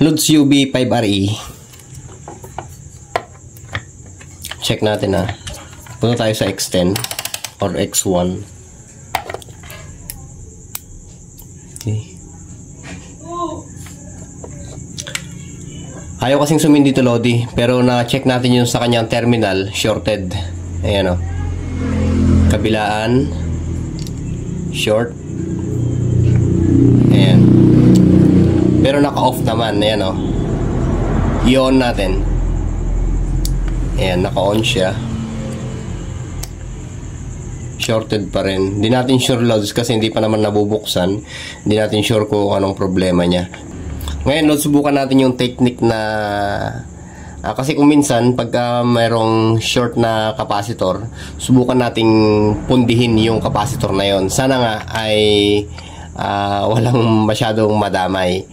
Lods UB5RE. Check natin ha. Punta tayo sa X10 or X1. Okay. Ayaw kasing sumin dito, Lodi, pero na-check natin yung sa kanyang terminal, shorted. Ayan o. Kabilaan, short. Ayan. Pero naka-off naman. Ayan o. I-on natin. Ayan, naka-on siya. Shorted pa rin. Hindi natin sure, Lods, kasi hindi pa naman nabubuksan. Hindi natin sure kung anong problema niya. Ngayon, Lods, subukan natin yung technique na kasi kung minsan pagka mayroong short na capacitor, subukan nating pundihin yung capacitor na yon. Sana nga ay walang masyadong madamay.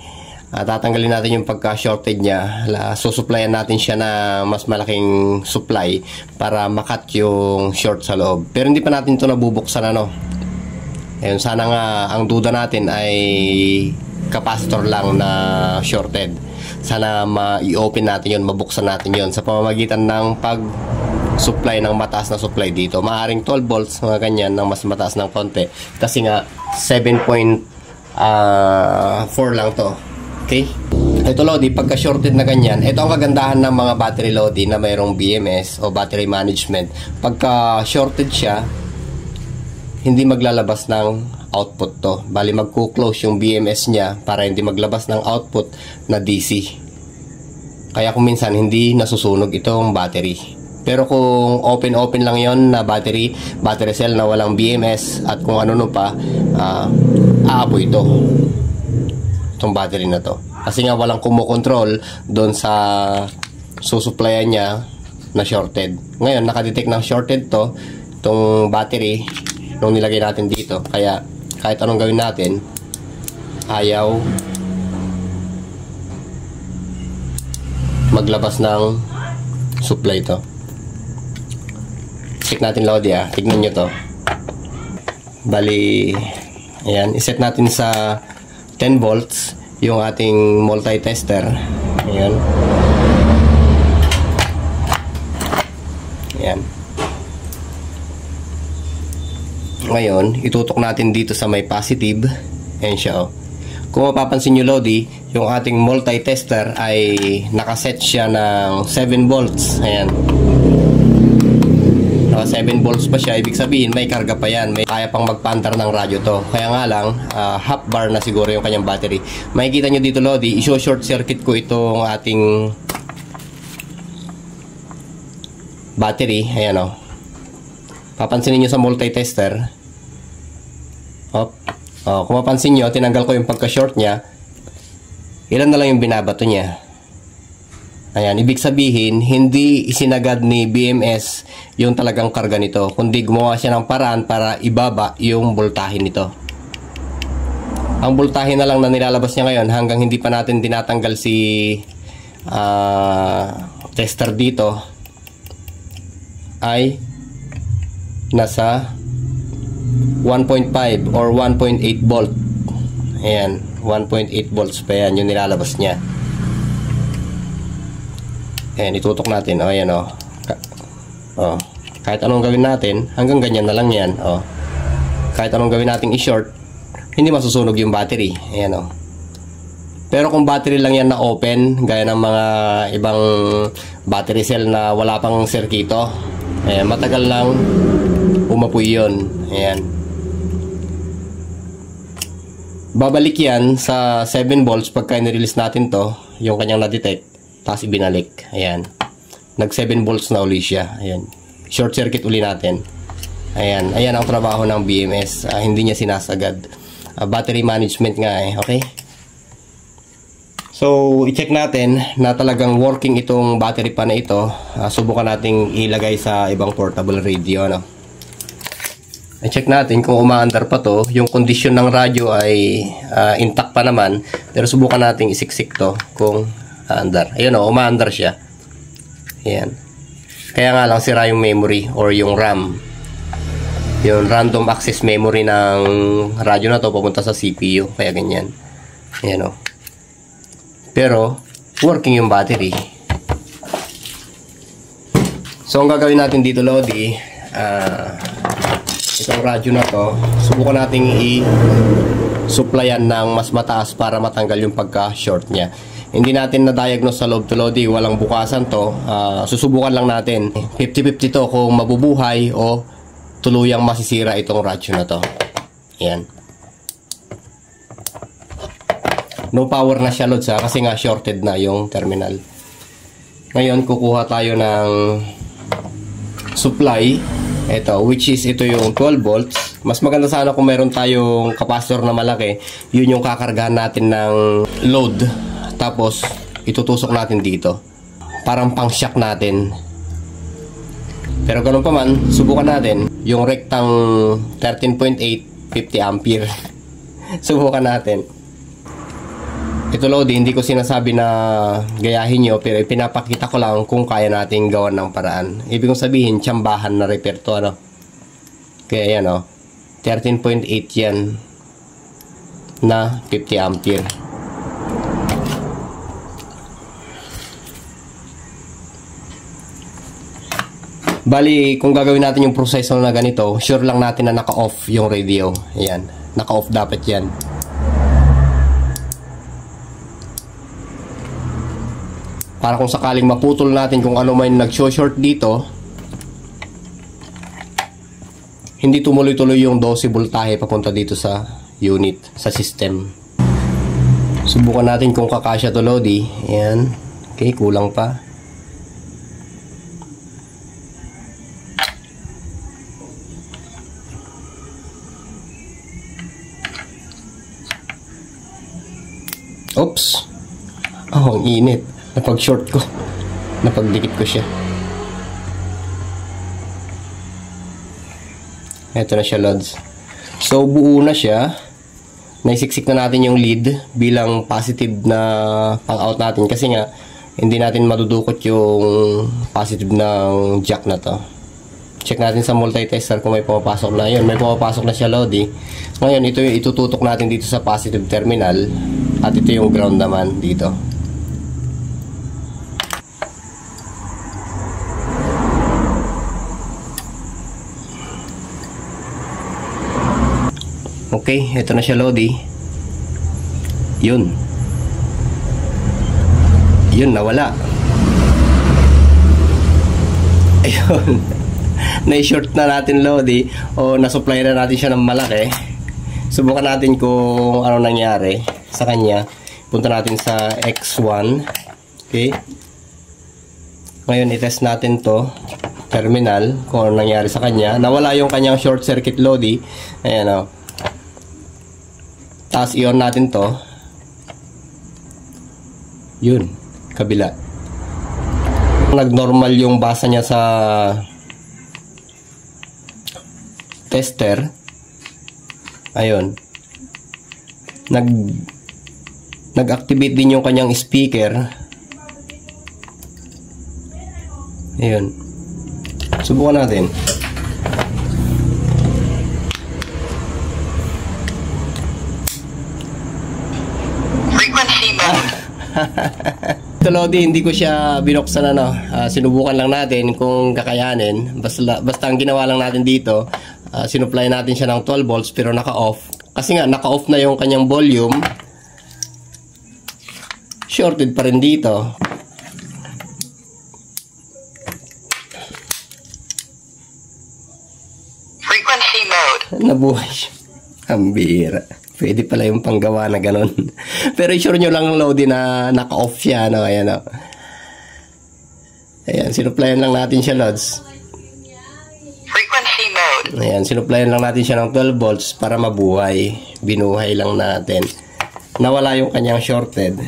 Tatanggalin natin yung pagka-shorted niya. Susuplayan natin siya na mas malaking supply para makat yung short sa loob. Pero hindi pa natin ito nabubuksan, ano. Ayun, sana nga ang duda natin ay capacitor lang na shorted. Sana ma-i-open natin yun, mabuksan natin yun sa pamamagitan ng pag-supply ng mataas na supply dito. Maaring 12 volts, mga ganyan, ng mas mataas ng konti. Kasi nga, 7.4 lang to. Okay? Ito, Lodi, pagka shorted na ganyan, ito ang kagandahan ng mga battery, Lodi, na mayroong BMS o battery management. Pagka shorted siya, hindi maglalabas ng output to. Bali, magku-close yung BMS niya para hindi maglabas ng output na DC. Kaya kung minsan hindi nasusunog itong battery. Pero kung open lang yon na battery cell na walang BMS at kung ano pa, aapoy ito. Itong battery na to. Kasi nga walang kumokontrol doon sa susuplayan niya na shorted. Ngayon, nakadetect ng shorted to, itong battery nung nilagay natin dito. Kaya kahit anong gawin natin, ayaw maglabas ng supply to. Check natin, Lodi, tignan nyo to. Bali, ayan, iset natin sa 10 volts yung ating multi-tester. Ayan. Ayan. Ngayon, itutok natin dito sa may positive. Ayan siya, oh. Kung mapapansin nyo, Lodi, yung ating multi-tester ay nakaset siya ng 7 volts. Ayan. Naka 7 volts pa siya. Ibig sabihin, may karga pa yan. May kaya pang magpaandar ng radyo to. Kaya nga lang, half bar na siguro yung kanyang battery. Makikita nyo dito, Lodi, iso-short circuit ko itong ating battery. Ayan, oh. Papansinin nyo sa multi-tester. Kung mapansin nyo, tinanggal ko yung pagka-short niya. Ilan na lang yung binabato niya. Ayan, ibig sabihin, hindi isinagad ni BMS yung talagang karga nito, kundi gumawa siya ng paraan para ibaba yung voltahe nito. Ang voltahe na lang na nilalabas niya ngayon hanggang hindi pa natin tinatanggal si tester dito ay nasa 1.5 or 1.8 volt. Ayan, 1.8 volts pa yan yung nilalabas niya. Ayan, itutok natin. O, ayan, o. Kahit anong gawin natin, hanggang ganyan na lang yan. O. Kahit anong gawin natin i-short, hindi masusunog yung battery. Ayan, o. Pero kung battery lang yan na open, gaya ng mga ibang battery cell na wala pang sirkito, ayan, matagal lang umapoy yun. Ayan. Babalik yan sa 7 volts pagka nirelease natin to, yung kanyang na-detect, tapos ibinalik. Ayan. Nag 7 volts na uli siya. Ayan. Short circuit uli natin. Ayan. Ayan ang trabaho ng BMS. Hindi niya sinasagad. Battery management nga eh. Okay? So, i-check natin na talagang working itong battery pa na ito. Subukan nating ilagay sa ibang portable radio, no? I-check natin kung umaandar pa to. Yung condition ng radyo ay intact pa naman. Pero subukan natin isiksik to kung aandar. Ayun o, umaandar siya. Ayan. Kaya nga lang sira yung memory or yung RAM. Yung random access memory ng radyo na to papunta sa CPU. Kaya ganyan. Ayan o. Pero, working yung battery. So, ang gagawin natin dito, Lodi, itong radyo na to, subukan natin i-supplyan ng mas mataas para matanggal yung pagka-short niya. Hindi natin na-diagnose sa loob to, Lodi, walang bukasan to. Susubukan lang natin. 50-50 to kung mabubuhay o tuluyang masisira itong radyo na to. Ayan. No power na siya, Lods, kasi nga shorted na yung terminal. Ngayon, kukuha tayo ng supply. Ito, which is ito yung 12 volts. Mas maganda sana kung meron tayong capacitor na malaki. Yun yung kakargahan natin ng load. Tapos, itutusok natin dito. Parang pang-shock natin. Pero ganun pa man, subukan natin. Yung rectang 13.8, 50 ampere. Subukan natin. Ito, Lodi, hindi ko sinasabi na gayahin nyo, pero pinapakita ko lang kung kaya nating gawan ng paraan. Ibig kong sabihin, tsambahan na repair to, ano? Kaya yan, oh. 13.8 yan na 50 ampere. Bali, kung gagawin natin yung proseso na ganito, sure lang natin na naka-off yung radio. Ayan, naka-off dapat yan. Para kung sakaling maputol natin kung ano may nag-short dito, hindi tumuloy-tuloy yung 12 voltahe papunta dito sa unit, sa system. Subukan natin kung kakasya to, Lodi. Ayan. Okay, kulang pa. Oops. Oh, ang init. Napag-short ko. Napagdikit ko siya. Ito na siya, Lods. So, buo na siya. Naisiksik na natin yung lead bilang positive na pang-out natin. Kasi nga, hindi natin madudukot yung positive ng jack na to. Check natin sa multitester kung may pumapasok na. Yun, may pumapasok na siya, Lodi. Ngayon, ito yung itututok natin dito sa positive terminal. At ito yung ground naman dito. Okay, ito na siya, Lodi. Yun. Yun, nawala. Ayun. Na-short na natin, Lodi. O na-supply na natin siya ng malaki. Subukan natin kung ano nangyari sa kanya. Punta natin sa X1. Okay. Ngayon, i-test natin to terminal kung ano nangyari sa kanya. Nawala yung kanyang short circuit, Lodi. Ayan, o. Tapos i-on natin to. Yun, kabila. Nag-normal yung basa niya sa tester. Ayun. Nag-activate din yung kanyang speaker. Ayun. Subukan natin. Ito, Lodi, hindi ko siya binuksan, ano. Sinubukan lang natin kung kakayanin. Basta ang ginawa lang natin dito, sinupply natin siya ng 12 volts pero naka-off. Kasi nga, naka-off na yung kanyang volume. Shorted pa rin dito. Frequency mode. Nabuhay siya. Ang bira. Pwede pala yung panggawa na ganun. Pero sure nyo lang, Lodi, na naka-off siya. No? Ayan, no? Ayan, sinuplayan lang natin siya, Lods. Frequency mode. Ayan, sinuplayan lang natin siya ng 12 volts para mabuhay. Binuhay lang natin. Nawala yung kanyang shorted.